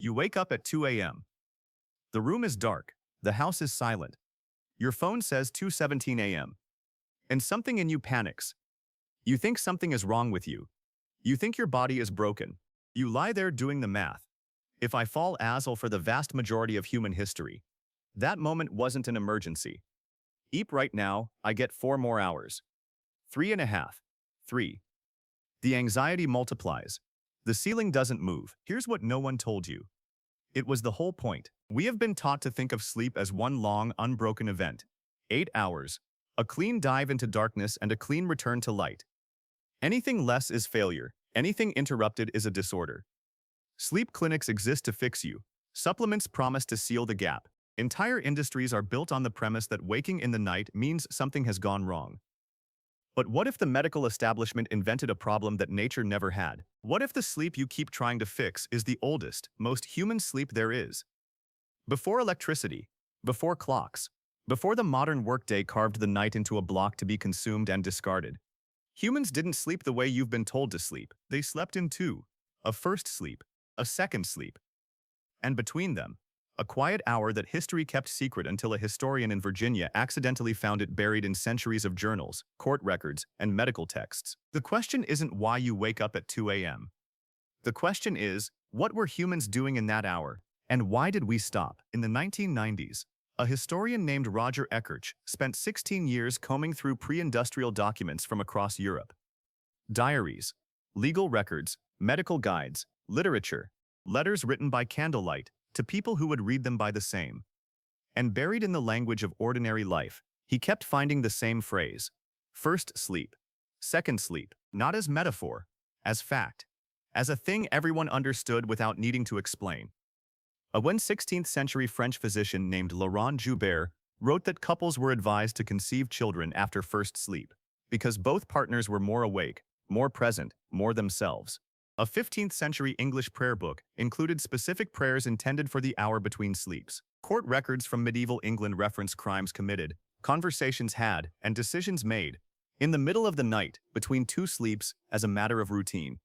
You wake up at 2 a.m. The room is dark. The house is silent. Your phone says 2:17 a.m. And something in you panics. You think something is wrong with you. You think your body is broken. You lie there doing the math. If I fall asleep for the vast majority of human history, that moment wasn't an emergency. Eat right now, I get 4 more hours. 3.5. 3. The anxiety multiplies. The ceiling doesn't move. Here's what no one told you. It was the whole point. We have been taught to think of sleep as one long, unbroken event. 8 hours. A clean dive into darkness and a clean return to light. Anything less is failure. Anything interrupted is a disorder. Sleep clinics exist to fix you. Supplements promise to seal the gap. Entire industries are built on the premise that waking in the night means something has gone wrong. But what if the medical establishment invented a problem that nature never had? What if the sleep you keep trying to fix is the oldest, most human sleep there is? Before electricity, before clocks, before the modern workday carved the night into a block to be consumed and discarded, humans didn't sleep the way you've been told to sleep. They slept in two: a first sleep, a second sleep. And between them, a quiet hour that history kept secret until a historian in Virginia accidentally found it buried in centuries of journals, court records, and medical texts. The question isn't why you wake up at 2 a.m. The question is, what were humans doing in that hour, and why did we stop? In the 1990s, a historian named Roger Ekirch spent 16 years combing through pre-industrial documents from across Europe. Diaries, legal records, medical guides, literature, letters written by candlelight to people who would read them by the same. And buried in the language of ordinary life, he kept finding the same phrase: first sleep, second sleep, not as metaphor, as fact, as a thing everyone understood without needing to explain. A 16th century French physician named Laurent Joubert wrote that couples were advised to conceive children after first sleep, because both partners were more awake, more present, more themselves. A 15th century English prayer book included specific prayers intended for the hour between sleeps. Court records from medieval England reference crimes committed, conversations had, and decisions made in the middle of the night between two sleeps as a matter of routine.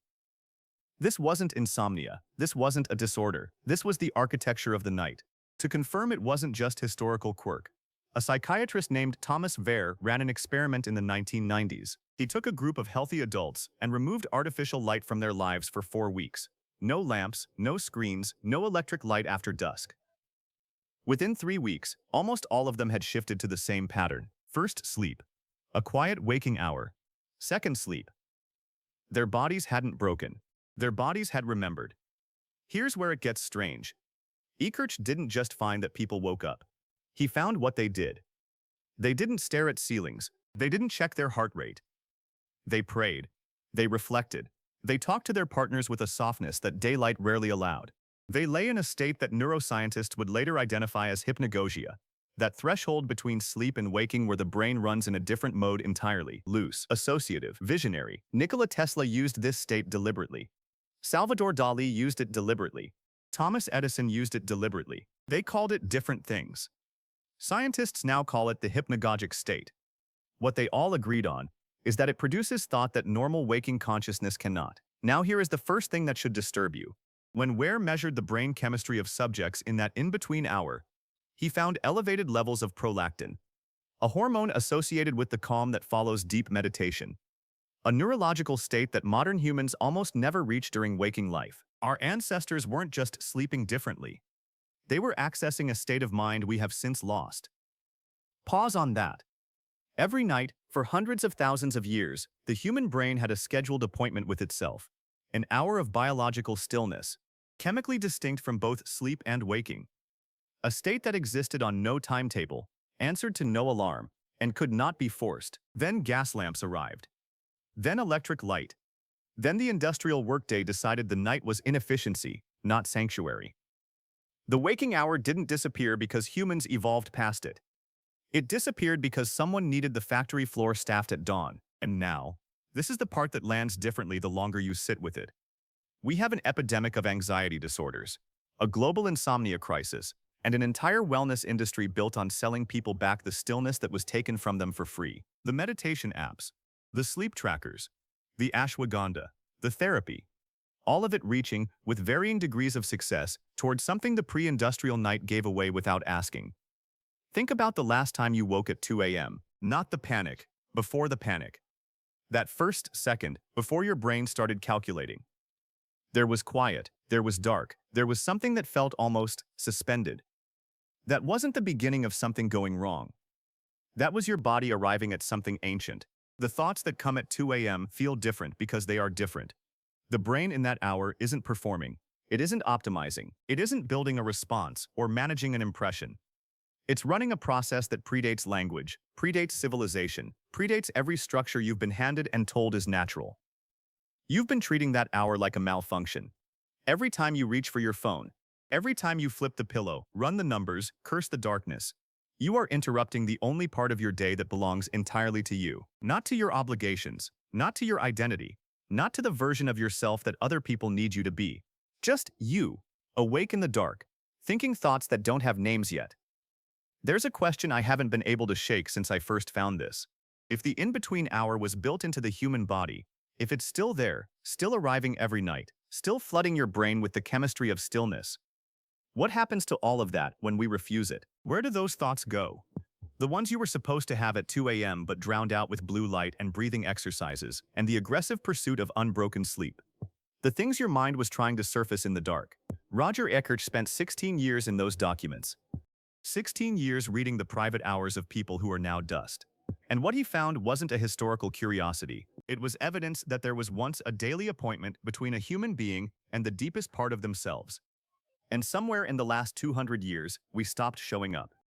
This wasn't insomnia. This wasn't a disorder. This was the architecture of the night. To confirm it wasn't just historical quirk, a psychiatrist named Thomas Wehr ran an experiment in the 1990s. He took a group of healthy adults and removed artificial light from their lives for 4 weeks. No lamps, no screens, no electric light after dusk. Within 3 weeks, almost all of them had shifted to the same pattern. First sleep, a quiet waking hour. Second sleep. Their bodies hadn't broken. Their bodies had remembered. Here's where it gets strange. Ekirch didn't just find that people woke up. He found what they did. They didn't stare at ceilings. They didn't check their heart rate. They prayed. They reflected. They talked to their partners with a softness that daylight rarely allowed. They lay in a state that neuroscientists would later identify as hypnagogia, that threshold between sleep and waking where the brain runs in a different mode entirely: loose, associative, visionary. Nikola Tesla used this state deliberately. Salvador Dali used it deliberately. Thomas Edison used it deliberately. They called it different things. Scientists now call it the hypnagogic state. What they all agreed on is that it produces thought that normal waking consciousness cannot. Now here is the first thing that should disturb you. When Wehr measured the brain chemistry of subjects in that in-between hour, he found elevated levels of prolactin, a hormone associated with the calm that follows deep meditation, a neurological state that modern humans almost never reach during waking life. Our ancestors weren't just sleeping differently. They were accessing a state of mind we have since lost. Pause on that. Every night, for hundreds of thousands of years, the human brain had a scheduled appointment with itself, an hour of biological stillness, chemically distinct from both sleep and waking. A state that existed on no timetable, answered to no alarm, and could not be forced. Then gas lamps arrived. Then electric light. Then the industrial workday decided the night was inefficiency, not sanctuary. The waking hour didn't disappear because humans evolved past it. It disappeared because someone needed the factory floor staffed at dawn. And now, this is the part that lands differently the longer you sit with it. We have an epidemic of anxiety disorders, a global insomnia crisis, and an entire wellness industry built on selling people back the stillness that was taken from them for free. The meditation apps, the sleep trackers, the ashwagandha, the therapy, all of it reaching, with varying degrees of success, towards something the pre-industrial night gave away without asking. Think about the last time you woke at 2 a.m., not the panic, before the panic. That first second, before your brain started calculating. There was quiet, there was dark, there was something that felt almost suspended. That wasn't the beginning of something going wrong. That was your body arriving at something ancient. The thoughts that come at 2 a.m. feel different because they are different. The brain in that hour isn't performing. It isn't optimizing. It isn't building a response or managing an impression. It's running a process that predates language, predates civilization, predates every structure you've been handed and told is natural. You've been treating that hour like a malfunction. Every time you reach for your phone, every time you flip the pillow, run the numbers, curse the darkness, you are interrupting the only part of your day that belongs entirely to you, not to your obligations, not to your identity, not to the version of yourself that other people need you to be. Just you, awake in the dark, thinking thoughts that don't have names yet. There's a question I haven't been able to shake since I first found this. If the in-between hour was built into the human body, if it's still there, still arriving every night, still flooding your brain with the chemistry of stillness, what happens to all of that when we refuse it? Where do those thoughts go? The ones you were supposed to have at 2 a.m. but drowned out with blue light and breathing exercises and the aggressive pursuit of unbroken sleep. The things your mind was trying to surface in the dark. Roger Ekirch spent 16 years in those documents. 16 years reading the private hours of people who are now dust. And what he found wasn't a historical curiosity. It was evidence that there was once a daily appointment between a human being and the deepest part of themselves. And somewhere in the last 200 years, we stopped showing up.